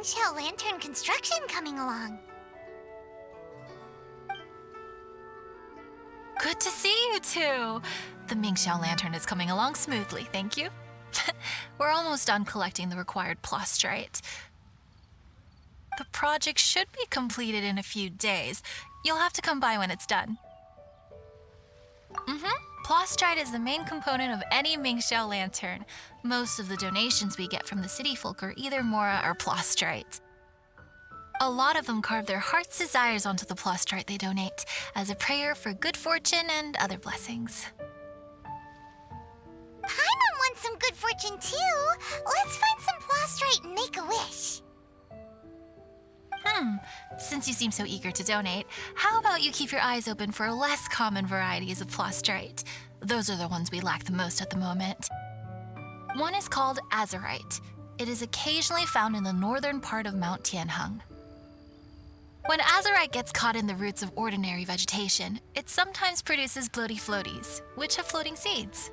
Mingxiao lantern construction coming along? Good to see you two. The Mingxiao lantern is coming along smoothly, thank you. We're almost done collecting the required plastrite. The project should be completed in a few days. You'll have to come by when it's done. Plastrite is the main component of any Mingxiao lantern. Most of the donations we get from the city folk are either Mora or plastrite. A lot of them carve their heart's desires onto the plastrite they donate as a prayer for good fortune and other blessings. Paimon wants some good fortune too. Let's find some plastrite and make a wish. Since you seem so eager to donate, how about you keep your eyes open for less common varieties of plastrite? Those are the ones we lack the most at the moment. One is called azurite. It is occasionally found in the northern part of Mount Tianheng. When azurite gets caught in the roots of ordinary vegetation, it sometimes produces bloaty floaties, which have floating seeds.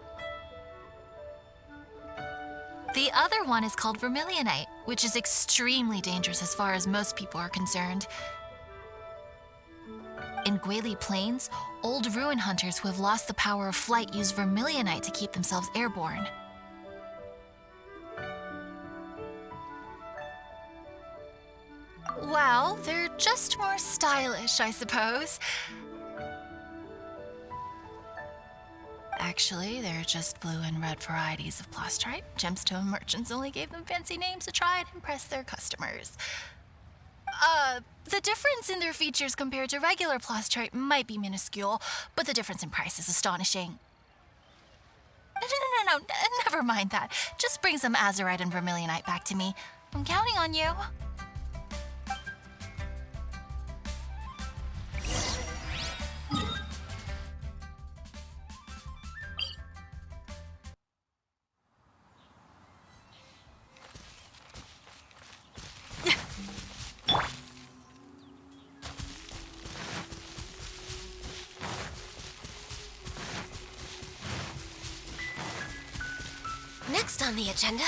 The other one is called vermilionite, which is extremely dangerous as far as most people are concerned. In Guili Plains, old ruin hunters who have lost the power of flight use vermilionite to keep themselves airborne. Well, they're just more stylish, I suppose. Actually, they're just blue and red varieties of plastrite. Gemstone merchants only gave them fancy names to try and impress their customers. The difference in their features compared to regular plastrite might be minuscule, but the difference in price is astonishing. No, never mind that. Just bring some azurite and vermilionite back to me. I'm counting on you. Next on the agenda...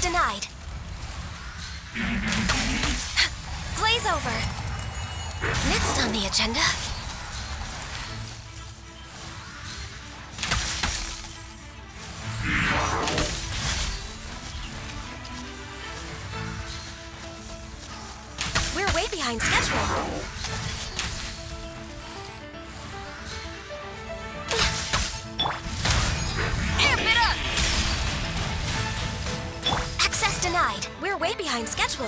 Denied. Blaze over. Next on the agenda... behind schedule.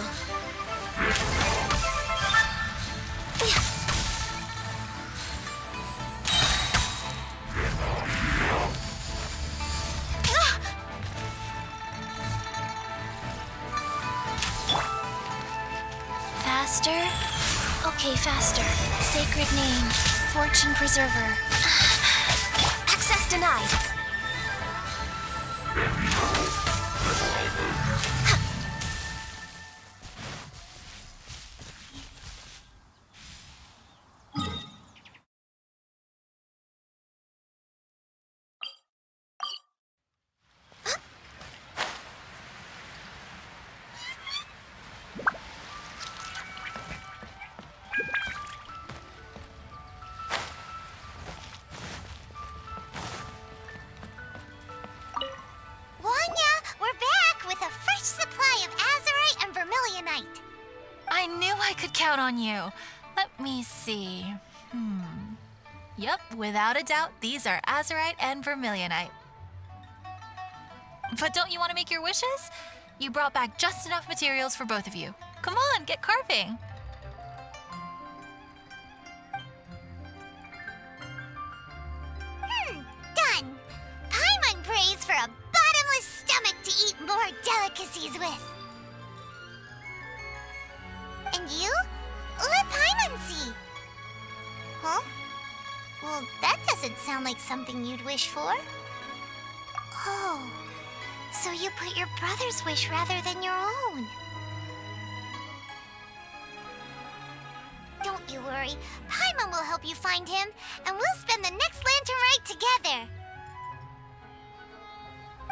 Faster? Okay, faster. Sacred name, Fortune Preserver. Access denied. I knew I could count on you. Let me see. Yep, without a doubt, these are Azurite and Vermilionite. But don't you want to make your wishes? You brought back just enough materials for both of you. Come on, get carving. Done! Paimon prays for a bottomless stomach to eat more delicacies with. And you? Let Paimon see. Huh? Well, that doesn't sound like something you'd wish for. Oh, so you put your brother's wish rather than your own. Don't you worry. Paimon will help you find him, and we'll spend the next lantern rite together.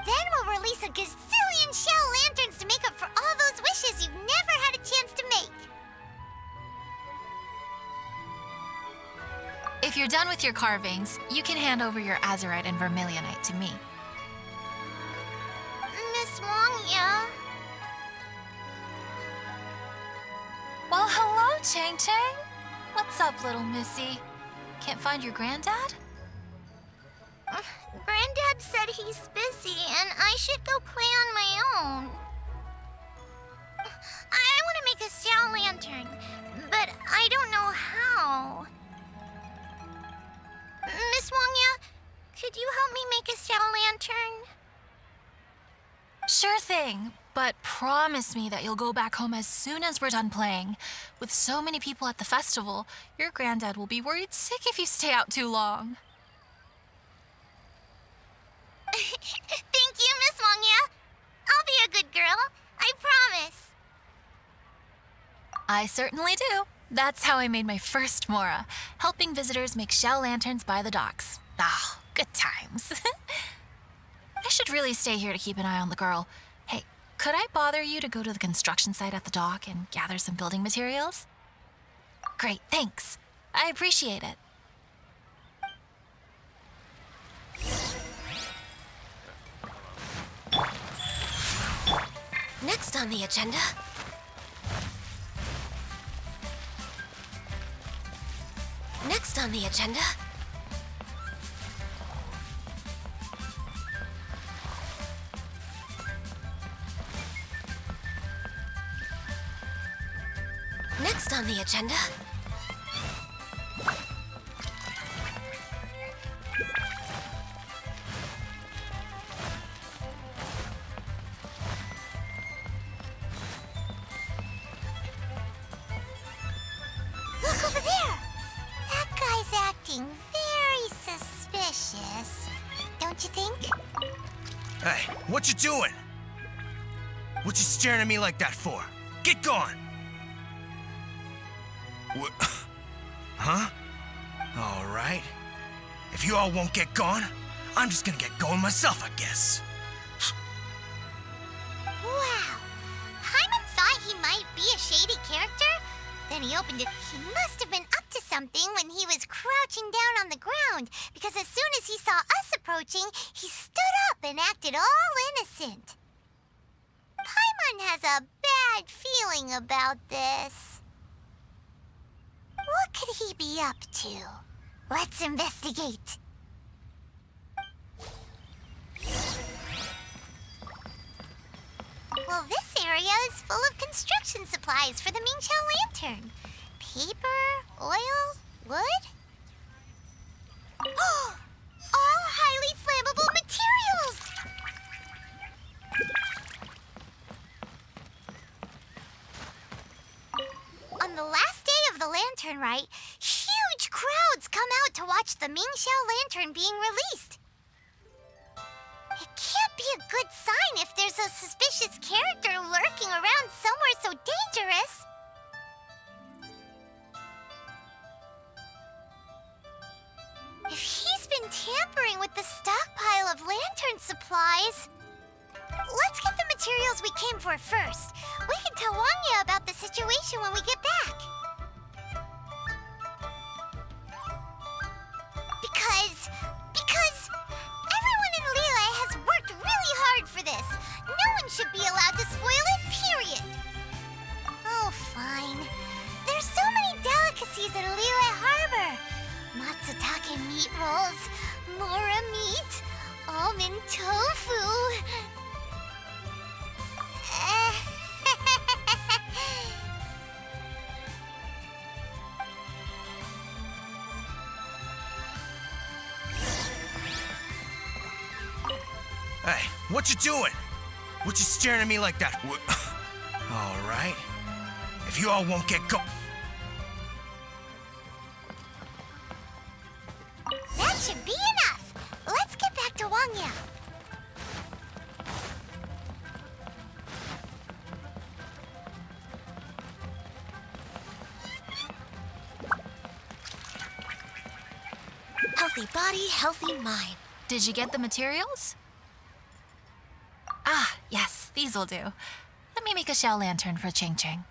Then we'll release a gazillion shell lanterns to make up for all those wishes you've never had a chance to make. If you're done with your carvings, you can hand over your Azurite and Vermilionite to me. Miss Wangya. Well, hello, Chang Chang. What's up, little missy? Can't find your granddad? Granddad said he's busy and I should go play on my own. I want to make a shell lantern, but I don't know how. Miss Wangya, could you help me make a shell lantern? Sure thing, but promise me that you'll go back home as soon as we're done playing. With so many people at the festival, your granddad will be worried sick if you stay out too long. Thank you, Miss Wangya. I'll be a good girl. I promise. I certainly do. That's how I made my first Mora, helping visitors make shell lanterns by the docks. Ah, good times. I should really stay here to keep an eye on the girl. Hey, could I bother you to go to the construction site at the dock and gather some building materials? Great, thanks. I appreciate it. Next on the agenda... Next on the agenda... Next on the agenda... Look over there. That guy's acting very suspicious. Don't you think? Hey, what you doing? What you staring at me like that for? Get going! What? Huh? All right. If you all won't get gone, I'm just gonna get going myself, I guess. Wow. Paimon thought he might be a shady character. Then he opened it. He must have been up to something when he was crouching down on the ground, because as soon as he saw us approaching, he stood up and acted all innocent. Paimon has a bad feeling about this. What could he be up to? Let's investigate. Well, this area is full of construction supplies for the Mingxiao lantern. Paper, oil, wood. All highly flammable materials! On the last day of the lantern rite, huge crowds come out to watch the Mingxiao lantern being released. It can't be a good sign if there's a suspicious character lurking around somewhere so dangerous. If he's been tampering with the stockpile of lantern supplies... Let's get the materials we came for first. We can tell Wanya about the situation when we get back. Because everyone in Liyue has worked really hard for this. No one should be allowed to spoil it, period. Oh, fine. There's so many delicacies at Liyue Harbor. Matsutake meat rolls, mora meat, almond tofu. Hey, what you doing? What you staring at me like that? All right. If you all won't get That should be enough. Let's get back to Wangya. Healthy body, healthy mind. Did you get the materials? Ah, yes, these will do. Let me make a shell lantern for Ching Ching.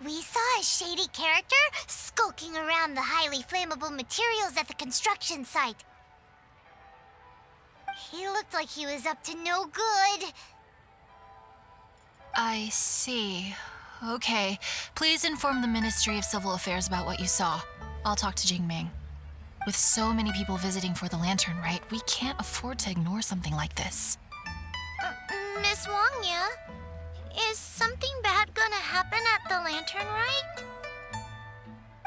We saw a shady character skulking around the highly flammable materials at the construction site. He looked like he was up to no good. I see. Okay, please inform the Ministry of Civil Affairs about what you saw. I'll talk to Jingming. With so many people visiting for the lantern rite, we can't afford to ignore something like this. Miss Wangya, is something bad gonna happen at the lantern rite?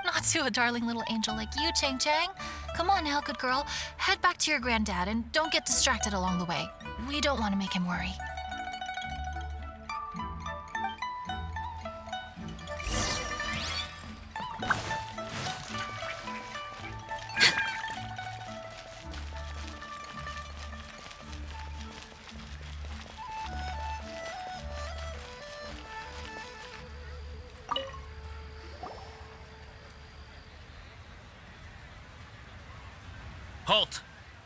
Not to a darling little angel like you, Chang Chang. Come on now, good girl. Head back to your granddad and don't get distracted along the way. We don't want to make him worry. Halt!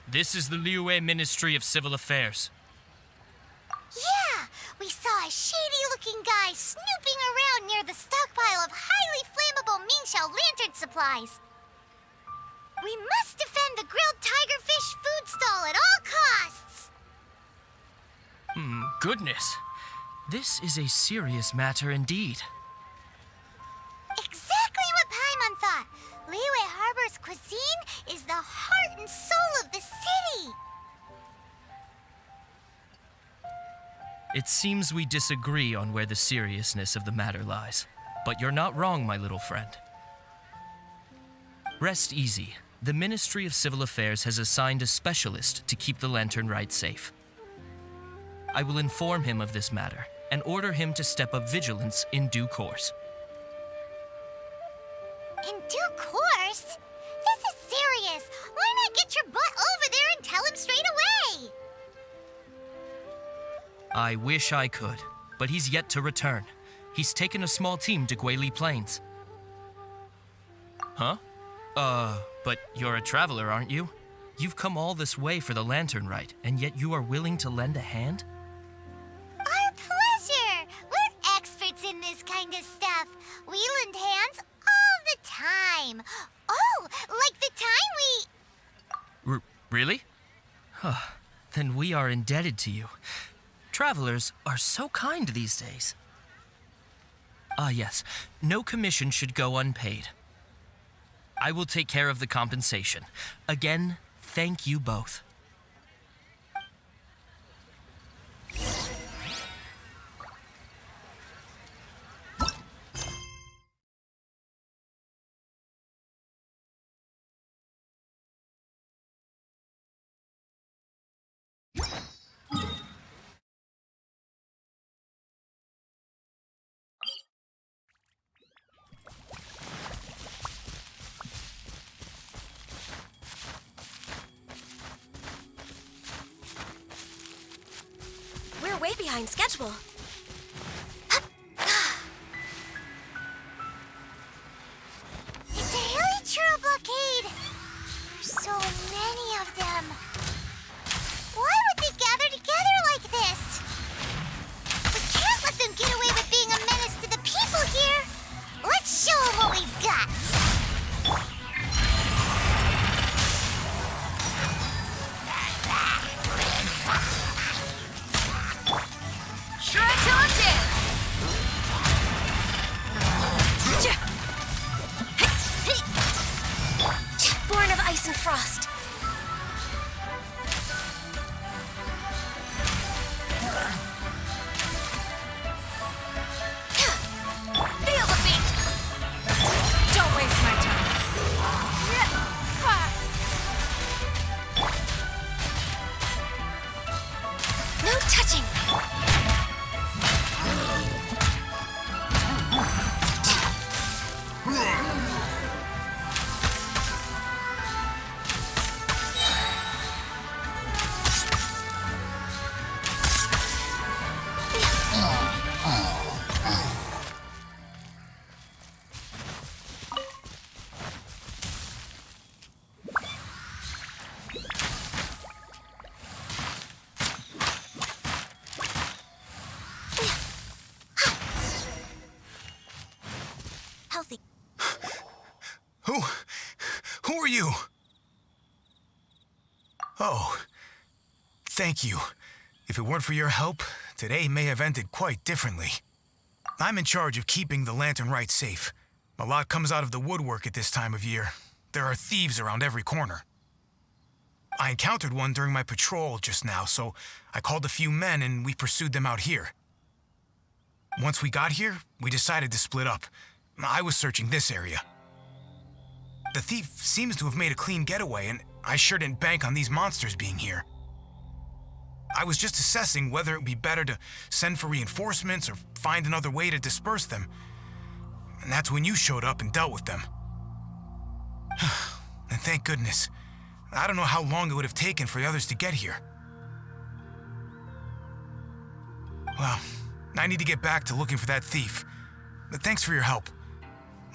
This is the Liyue Ministry of Civil Affairs. Yeah, we saw a shady-looking guy snooping around near the stockpile of highly flammable Mingxiao lantern supplies. We must defend the grilled tigerfish food stall at all costs! Goodness. This is a serious matter indeed. Exactly what Paimon thought! Liyue Harbor's cuisine is the heart and soul of the city! It seems we disagree on where the seriousness of the matter lies. But you're not wrong, my little friend. Rest easy. The Ministry of Civil Affairs has assigned a specialist to keep the lantern rite safe. I will inform him of this matter and order him to step up vigilance in due course. In due course? This is serious! Why not get your butt over there and tell him straight away? I wish I could, but he's yet to return. He's taken a small team to Guili Plains. Huh? But you're a traveler, aren't you? You've come all this way for the lantern rite, and yet you are willing to lend a hand? Our pleasure! We're experts in this kind of stuff. We lend hands all the time. Oh, like the time we... Really? Then we are indebted to you. Travelers are so kind these days. Ah, yes. No commission should go unpaid. I will take care of the compensation. Again, thank you both. behind schedule. It's a hilly blockade. There's so many of them. Why would they gather together like this? We can't let them get away with being a menace to the people here. Let's show them what we've got. Born of ice and frost. Feel the beat! Don't waste my time. No touching. Healthy. Who are you? Oh, thank you. If it weren't for your help, today may have ended quite differently. I'm in charge of keeping the Lantern Rite safe. A lot comes out of the woodwork at this time of year. There are thieves around every corner. I encountered one during my patrol just now, so I called a few men and we pursued them out here. Once we got here, we decided to split up. I was searching this area. The thief seems to have made a clean getaway, and I sure didn't bank on these monsters being here. I was just assessing whether it would be better to send for reinforcements or find another way to disperse them. And that's when you showed up and dealt with them. And thank goodness. I don't know how long it would have taken for the others to get here. Well, I need to get back to looking for that thief. But thanks for your help.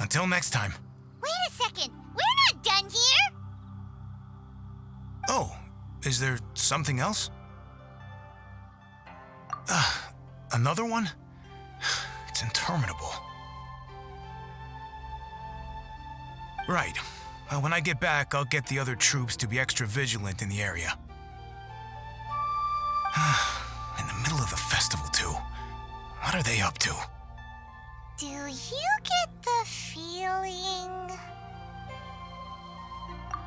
Until next time. Wait a second. We're not done here. Oh, is there something else? Another one? It's interminable. Right. Well, when I get back, I'll get the other troops to be extra vigilant in the area. In the middle of the festival, too. What are they up to? Do you get the feeling?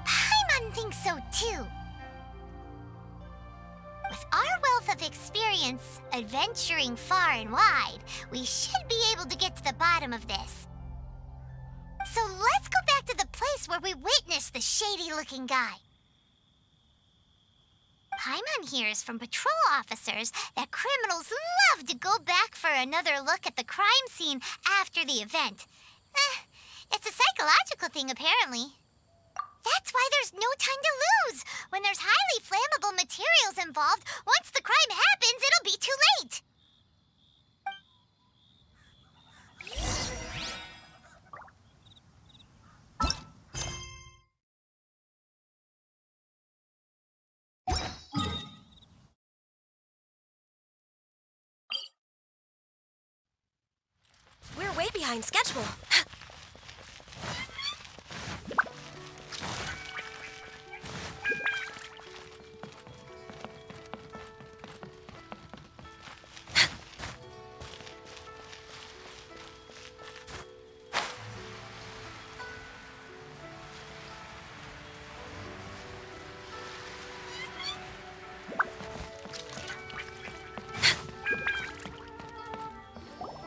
Paimon thinks so too. With our wealth of experience adventuring far and wide, we should be able to get to the bottom of this. So let's go back to the place where we witnessed the shady-looking guy. Paimon hears from patrol officers that criminals love to go back for another look at the crime scene after the event. It's a psychological thing, apparently. That's why there's no time to lose. When there's highly flammable materials involved, once the crime happens, it'll be too late. We're way behind schedule.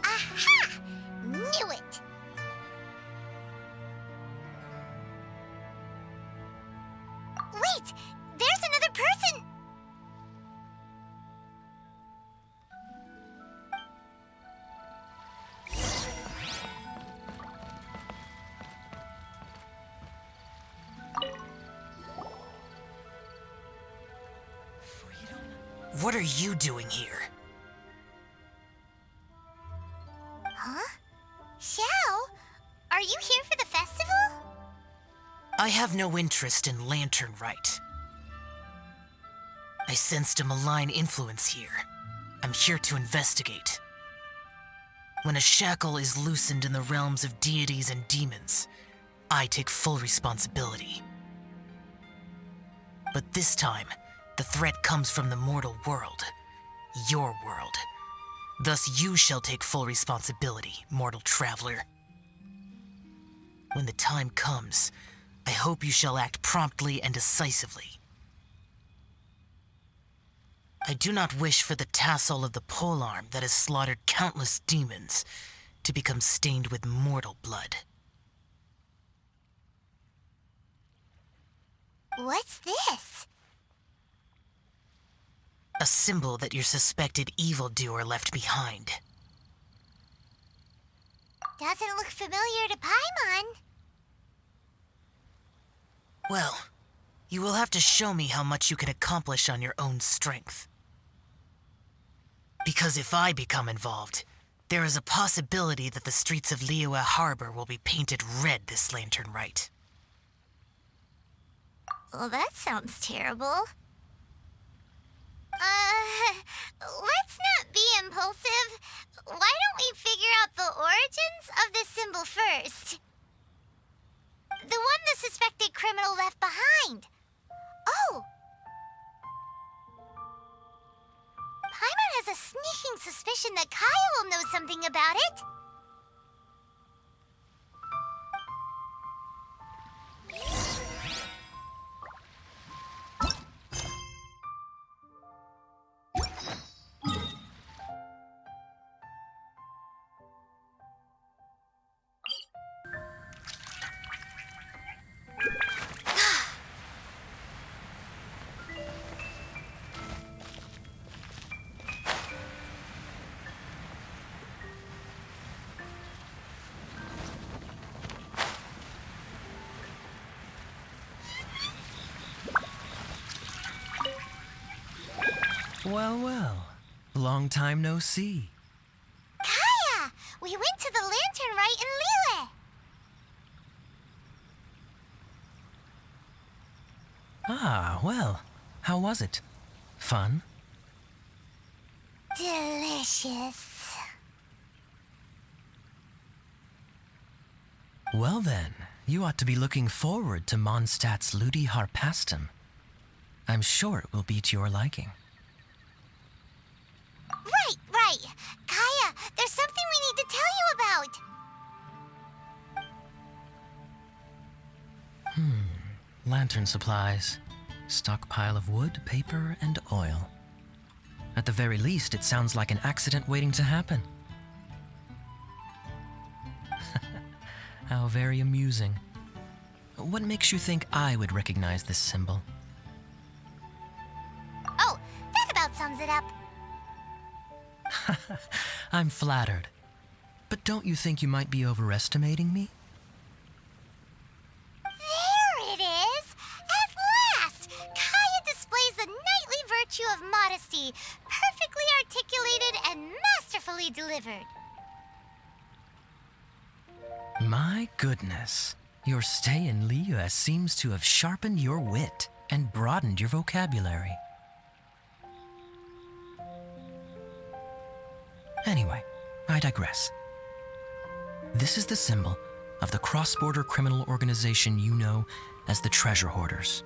Aha! Knew it! Wait! There's another person! What are you doing here? I have no interest in Lantern Rite. I sensed a malign influence here. I'm here to investigate. When a shackle is loosened in the realms of deities and demons, I take full responsibility. But this time, the threat comes from the mortal world, your world. Thus you shall take full responsibility, mortal traveler. When the time comes, I hope you shall act promptly and decisively. I do not wish for the tassel of the polearm that has slaughtered countless demons to become stained with mortal blood. What's this? A symbol that your suspected evildoer left behind. Doesn't look familiar to Paimon. Well, you will have to show me how much you can accomplish on your own strength. Because if I become involved, there is a possibility that the streets of Liyue Harbor will be painted red this Lantern Rite. Well, that sounds terrible. Let's not be impulsive. Why don't we figure out the origins of this symbol first? The one the suspected criminal left behind. Oh! Paimon has a sneaking suspicion that Kaya will know something about it. Well, well. Long time no see. Kaya! We went to the Lantern Rite in Liyue. Ah, well. How was it? Fun? Delicious. Well then, you ought to be looking forward to Mondstadt's Ludi Harpastum. I'm sure it will be to your liking. Right. Kaya, there's something we need to tell you about. Lantern supplies. Stockpile of wood, paper, and oil. At the very least, it sounds like an accident waiting to happen. How very amusing. What makes you think I would recognize this symbol? Oh, that about sums it up. I'm flattered. But don't you think you might be overestimating me? There it is! At last! Kaya displays the knightly virtue of modesty, perfectly articulated and masterfully delivered. My goodness. Your stay in Liyue seems to have sharpened your wit and broadened your vocabulary. Anyway, I digress. This is the symbol of the cross-border criminal organization you know as the Treasure Hoarders.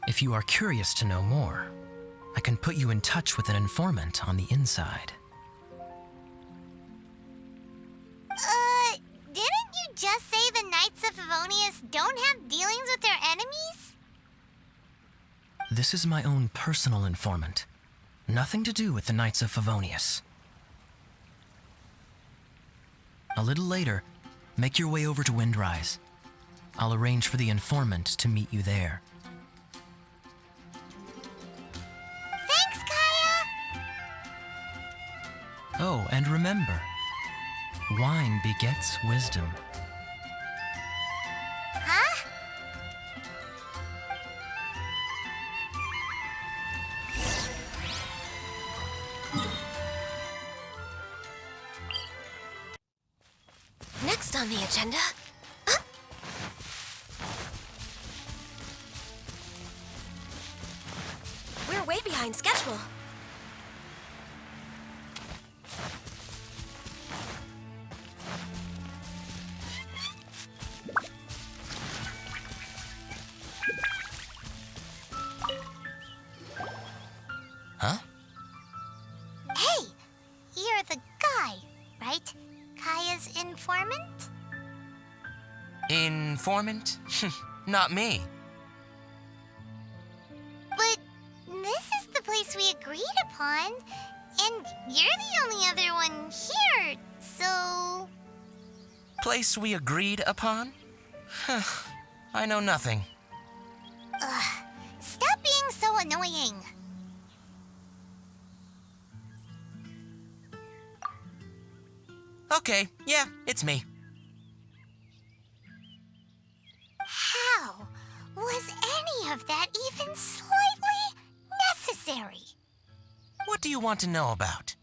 If you are curious to know more, I can put you in touch with an informant on the inside. Didn't you just say the Knights of Favonius don't have dealings with their enemies? This is my own personal informant. Nothing to do with the Knights of Favonius. A little later, make your way over to Windrise. I'll arrange for the informant to meet you there. Thanks, Kaya! Oh, and remember, wine begets wisdom. Huh? Next on the agenda, schedule. Huh? Hey, you're the guy, right? Kaya's informant? Informant? Not me. But this is the place we agreed upon, and you're the only other one here, so... Place we agreed upon? I know nothing. Ugh, stop being so annoying. Okay, yeah, it's me. How was any of that even slightly necessary? What do you want to know about?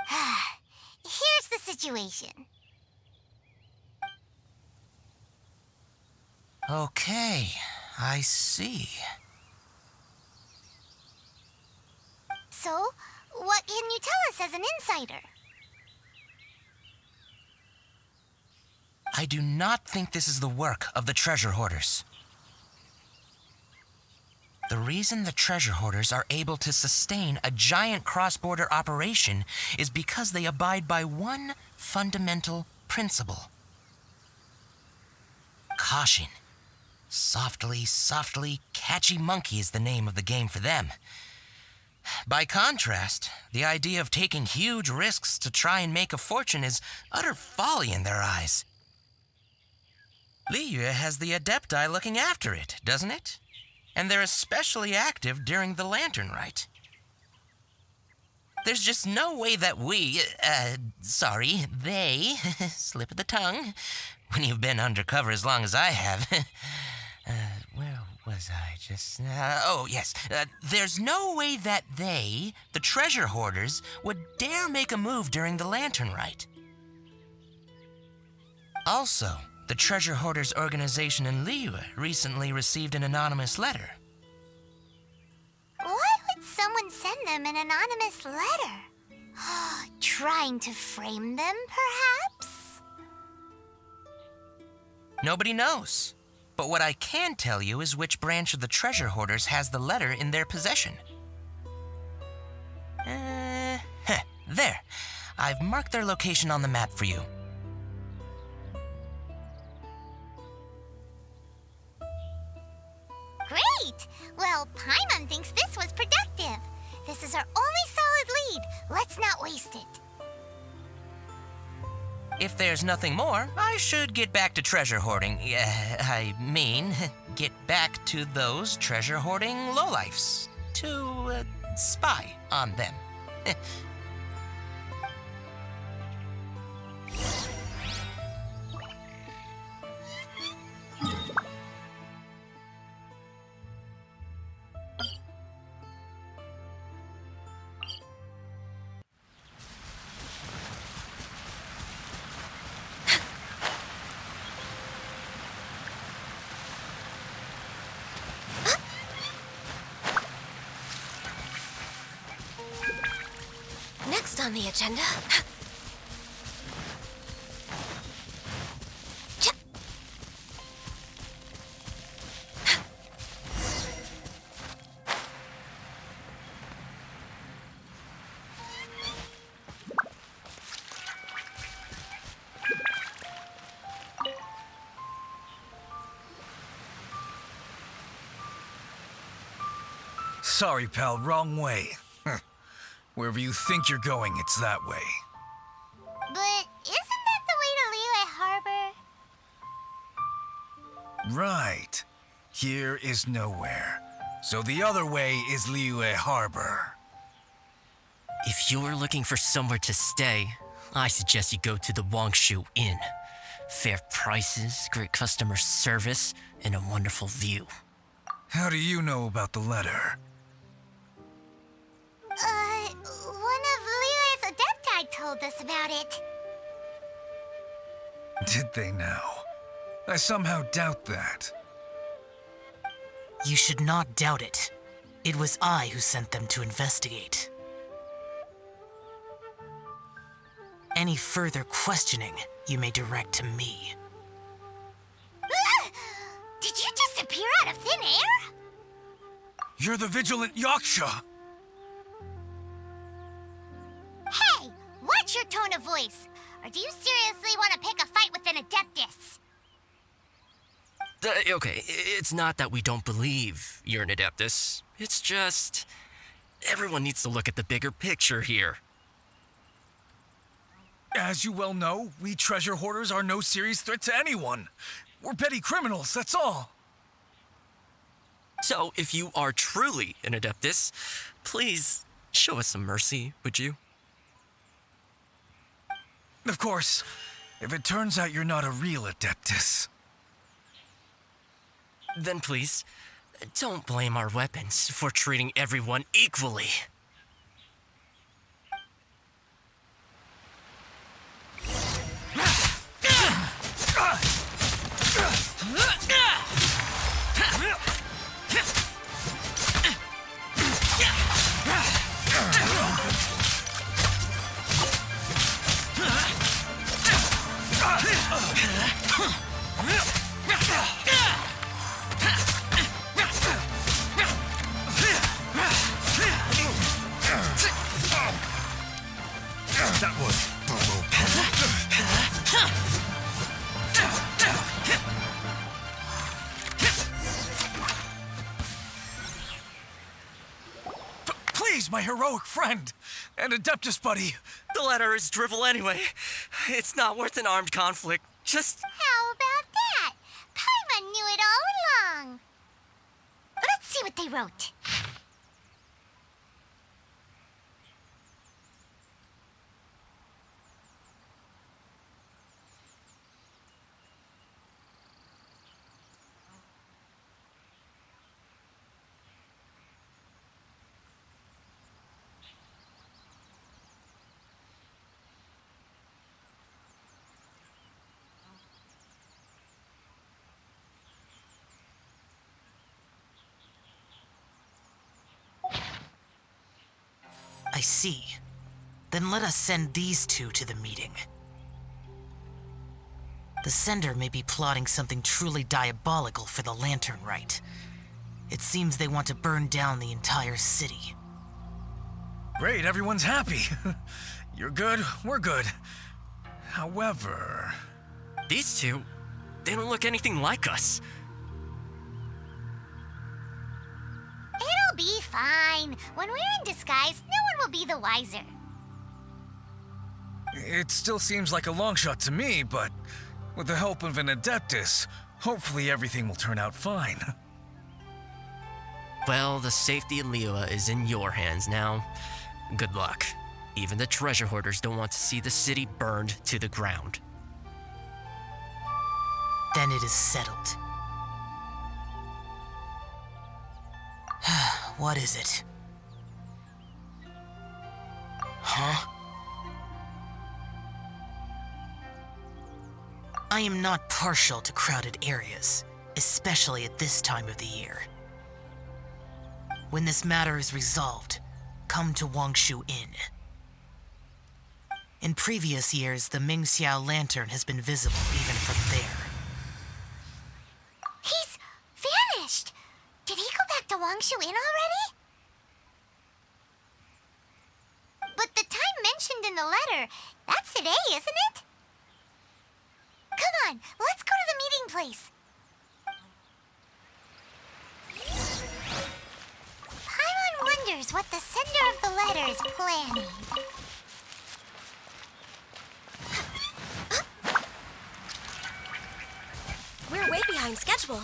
Here's the situation. Okay, I see. So, what can you tell us as an insider? I do not think this is the work of the treasure hoarders. The reason the treasure hoarders are able to sustain a giant cross-border operation is because they abide by one fundamental principle. Caution. Softly, softly, catchy monkey is the name of the game for them. By contrast, the idea of taking huge risks to try and make a fortune is utter folly in their eyes. Liyue has the Adepti looking after it, doesn't it? And they're especially active during the Lantern Rite. There's just no way that they, slip of the tongue, when you've been undercover as long as I have. Where was I just now? Oh, yes. There's no way that they, the treasure hoarders, would dare make a move during the Lantern Rite. Also, the Treasure Hoarders organization in Liyue recently received an anonymous letter. Why would someone send them an anonymous letter? Trying to frame them, perhaps? Nobody knows. But what I can tell you is which branch of the Treasure Hoarders has the letter in their possession. There. I've marked their location on the map for you. Great! Well, Paimon thinks this was productive. This is our only solid lead. Let's not waste it. If there's nothing more, I should get back to treasure hoarding. Get back to those treasure hoarding lowlifes. To spy on them. Next on the agenda... Sorry, pal, wrong way. Wherever you think you're going, it's that way. But isn't that the way to Liyue Harbor? Right. Here is nowhere. So the other way is Liyue Harbor. If you're looking for somewhere to stay, I suggest you go to the Wangshu Inn. Fair prices, great customer service, and a wonderful view. How do you know about the letter? One of Liyue's Adepti told us about it. Did they now? I somehow doubt that. You should not doubt it. It was I who sent them to investigate. Any further questioning you may direct to me. Did you just appear out of thin air? You're the vigilant Yaksha! Hey, watch your tone of voice. Or do you seriously want to pick a fight with an Adeptus? Okay, it's not that we don't believe you're an Adeptus. It's just... everyone needs to look at the bigger picture here. As you well know, we treasure hoarders are no serious threat to anyone. We're petty criminals, that's all. So, if you are truly an Adeptus, please show us some mercy, would you? Of course, if it turns out you're not a real Adeptus. Then please, don't blame our weapons for treating everyone equally. That was Please, my heroic friend and Adeptus buddy. The letter is drivel anyway. It's not worth an armed conflict. Just... How about that? Paimon knew it all along. Let's see what they wrote. I see. Then let us send these two to the meeting. The sender may be plotting something truly diabolical for the Lantern Rite. It seems they want to burn down the entire city. Great, everyone's happy. You're good, we're good. However... these two, they don't look anything like us. It'll be fine. When we're in disguise, no one will be the wiser. It still seems like a long shot to me, but with the help of an Adeptus, hopefully everything will turn out fine. Well, the safety of Liyue is in your hands now. Good luck. Even the treasure hoarders don't want to see the city burned to the ground. Then it is settled. What is it? Huh? I am not partial to crowded areas, especially at this time of the year. When this matter is resolved, come to Wangshu Inn. In previous years, the Mingxiao lantern has been visible even from there. He's vanished! Did he go back to Wangshu Inn already? But the time mentioned in the letter, that's today, isn't it? Come on, let's go to the meeting place. Paimon wonders what the sender of the letter is planning. We're way behind schedule.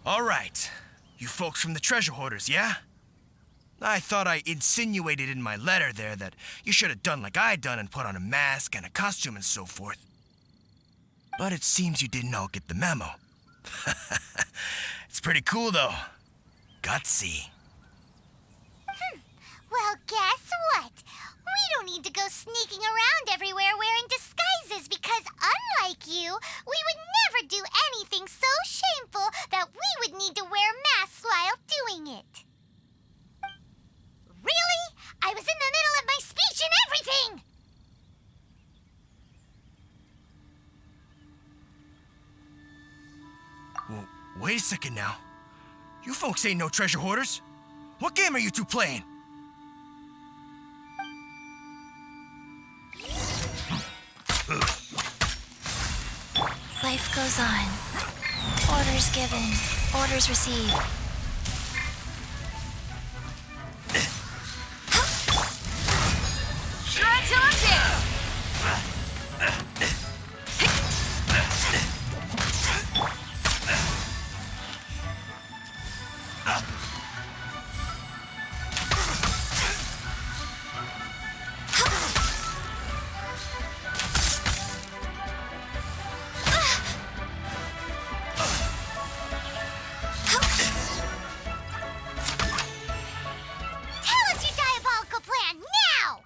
All right. You folks from the treasure hoarders, yeah? I thought I insinuated in my letter there that you should have done like I done and put on a mask and a costume and so forth. But it seems you didn't all get the memo. It's pretty cool, though. Gutsy. Well, guess what? We don't need to go sneaking around everywhere wearing disguises because, unlike you, we would never do anything so shameful that we would need to wear masks while doing it. Really? I was in the middle of my speech and everything! Well, wait a second now. You folks ain't no treasure hoarders. What game are you two playing? Life goes on. Orders given, orders received. Tell us your diabolical plan now!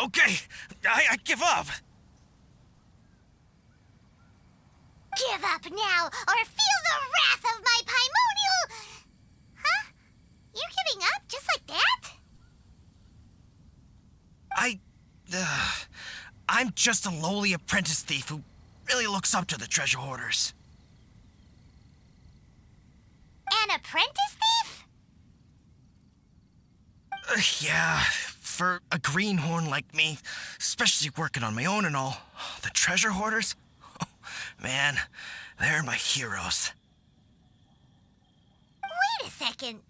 Okay, I give up. Give up now, or feel the wrath of my primordial... Huh? You giving up just like that? I'm just a lowly apprentice thief who really looks up to the treasure hoarders. An apprentice thief? Yeah, for a greenhorn like me, especially working on my own and all, the treasure hoarders? Oh, man, they're my heroes. Wait a second.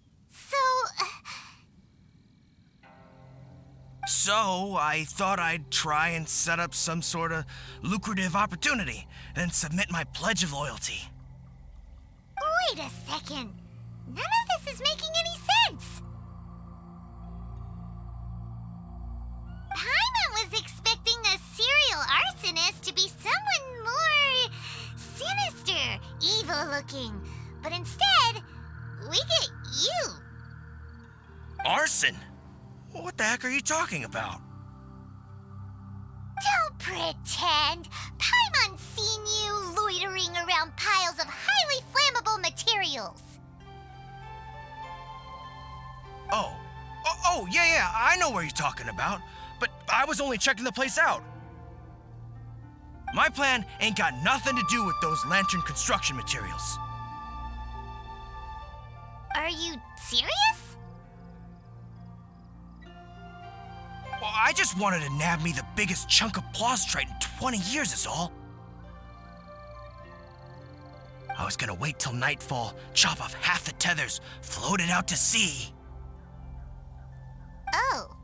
So, I thought I'd try and set up some sort of lucrative opportunity and submit my pledge of loyalty. Wait a second. None of this is making any sense. Paimon was expecting a serial arsonist to be someone more sinister, evil-looking. But instead, we get you. Arson? What the heck are you talking about? Don't pretend. Paimon's seen you loitering around piles of highly flammable materials. Oh, yeah, I know where you're talking about. But I was only checking the place out. My plan ain't got nothing to do with those lantern construction materials. Are you serious? Well, I just wanted to nab me the biggest chunk of plaustrite in 20 years is all. I was gonna wait till nightfall, chop off half the tethers, float it out to sea. Oh.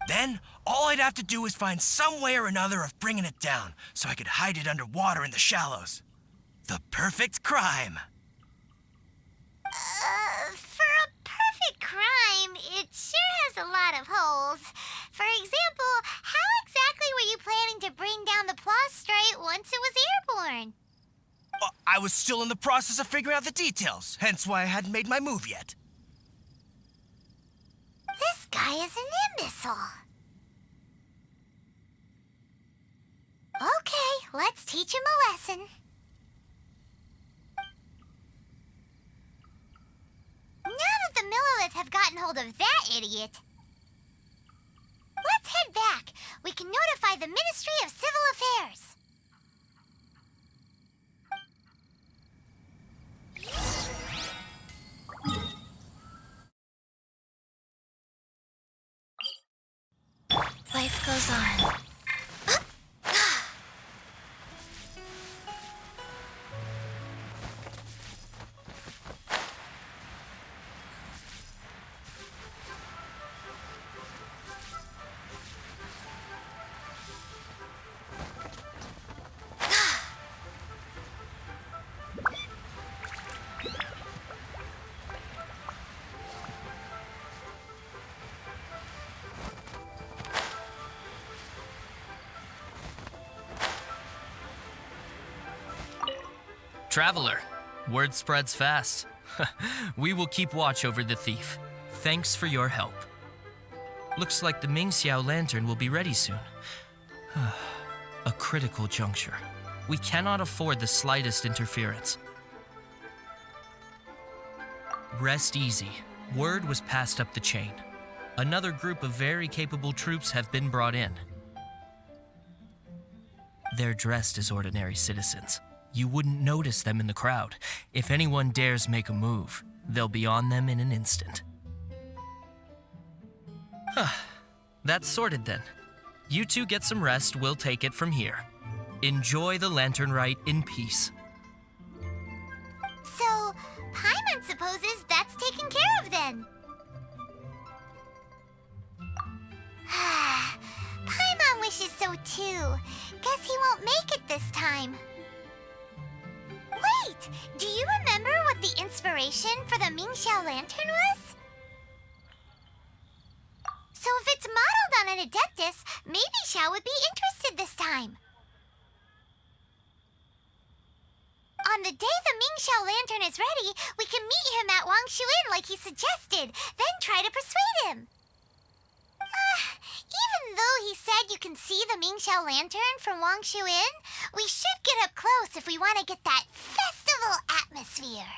Then, all I'd have to do is find some way or another of bringing it down, so I could hide it underwater in the shallows. The perfect crime. For a perfect crime, it sure has a lot of holes. For example, how exactly were you planning to bring down the plaustrite once it was airborne? I was still in the process of figuring out the details, hence why I hadn't made my move yet. This guy is an imbecile. Okay, let's teach him a lesson. Now that the Millilith have gotten hold of that idiot, let's head back. We can notify the Ministry of Civil Affairs. Life goes on. Traveler, word spreads fast. We will keep watch over the thief. Thanks for your help. Looks like the Mingxiao lantern will be ready soon. A critical juncture. We cannot afford the slightest interference. Rest easy. Word was passed up the chain. Another group of very capable troops have been brought in. They're dressed as ordinary citizens. You wouldn't notice them in the crowd. If anyone dares make a move, they'll be on them in an instant. That's sorted then. You two get some rest, we'll take it from here. Enjoy the lantern rite in peace. So, Paimon supposes that's taken care of then. Paimon wishes so too. Guess he won't make it this time. Wait! Do you remember what the inspiration for the Mingxiao lantern was? So if it's modeled on an Adeptus, maybe Xiao would be interested this time. On the day the Mingxiao lantern is ready, we can meet him at Wangshuin like he suggested, then try to persuade him. Even though he said you can see the Mingxiao lantern from Wangshuin, we should get up close if we want to get that festival atmosphere.